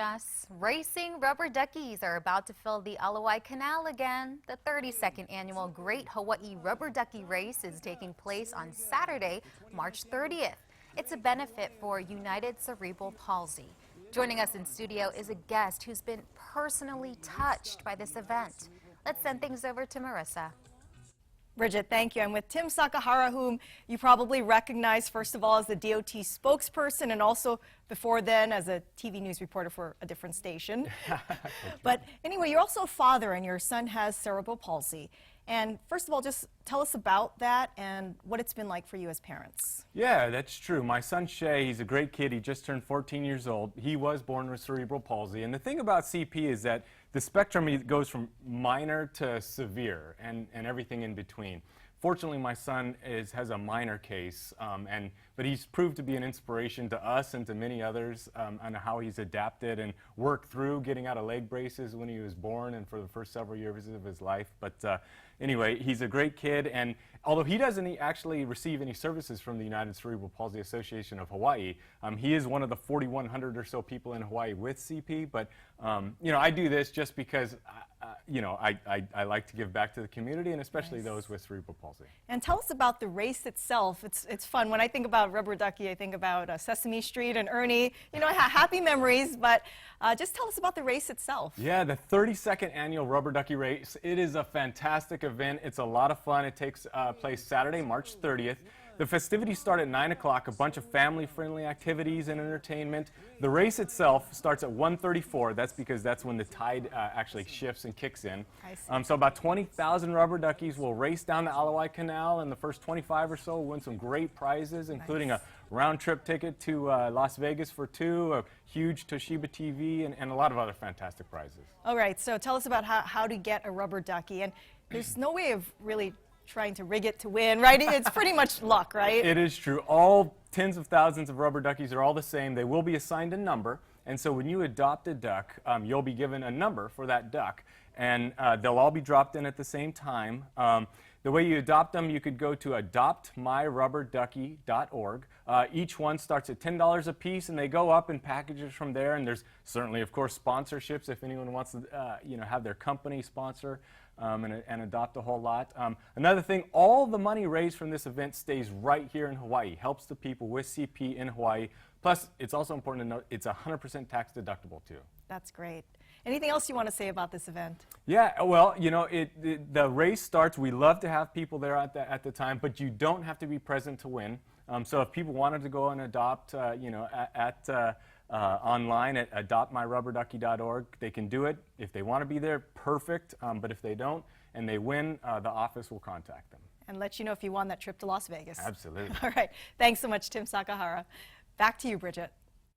Jess. Racing rubber duckies are about to fill the Ala Wai Canal again. The 32nd annual Great Hawaii Rubber Ducky Race is taking place on Saturday, March 30th. It's a benefit for United Cerebral Palsy. Joining us in studio is a guest who's been personally touched by this event. Let's send things over to Marissa. Bridget, thank you. I'm with Tim Sakahara, whom you probably recognize, first of all, as the DOT spokesperson and also before then as a TV news reporter for a different station. But anyway, you're also a father and your son has cerebral palsy. And first of all, just tell us about that and what it's been like for you as parents. Yeah, that's true. My son Shay, he's a great kid. He just turned 14 years old. He was born with cerebral palsy. And the thing about CP is that the spectrum goes from minor to severe and everything in between. Fortunately, my son has a minor case, but he's proved to be an inspiration to us and to many others on how he's adapted and worked through getting out of leg braces when he was born and for the first several years of his life. But anyway, he's a great kid, and although he doesn't actually receive any services from the United Cerebral Palsy Association of Hawaii, he is one of the 4,100 or so people in Hawaii with CP. But you know, I do this just because you know, I like to give back to the community and especially those with cerebral palsy. And tell us about the race itself. It's fun. When I think about rubber ducky, I think about Sesame Street and Ernie. You know, happy memories, but just tell us about the race itself. Yeah, the 32nd annual Rubber Ducky Race. It is a fantastic event. It's a lot of fun. It takes place Saturday, March 30th. The festivities start at 9 o'clock, a bunch of family-friendly activities and entertainment. The race itself starts at 1:34. That's because that's when the tide actually shifts and kicks in. So about 20,000 rubber duckies will race down the Ala Wai Canal, and the first 25 or so will win some great prizes, including a round-trip ticket to Las Vegas for two, a huge Toshiba TV, and a lot of other fantastic prizes. All right, so tell us about how to get a rubber ducky. And there's no way of really trying to rig it to win, right? It's pretty much luck, right? It is true. All tens of thousands of rubber duckies are all the same. They will be assigned a number, and so when you adopt a duck, you'll be given a number for that duck, and they'll all be dropped in at the same time. The way you adopt them, you could go to adoptmyrubberducky.org. Each one starts at $10 a piece, and they go up in packages from there. And there's certainly, of course, sponsorships if anyone wants to, you know, have their company sponsor and adopt a whole lot. Another thing, all the money raised from this event stays right here in Hawaii, helps the people with CP in Hawaii. Plus, it's also important to note it's 100% tax deductible too. That's great. Anything else you want to say about this event? Yeah, well, you know, the race starts. We love to have people there at the time, but you don't have to be present to win. So if people wanted to go and adopt, you know, online at adoptmyrubberducky.org, they can do it. If they want to be there, perfect. But if they don't and they win, the office will contact them. And let you know if you won that trip to Las Vegas. Absolutely. All right. Thanks so much, Tim Sakahara. Back to you, Bridget.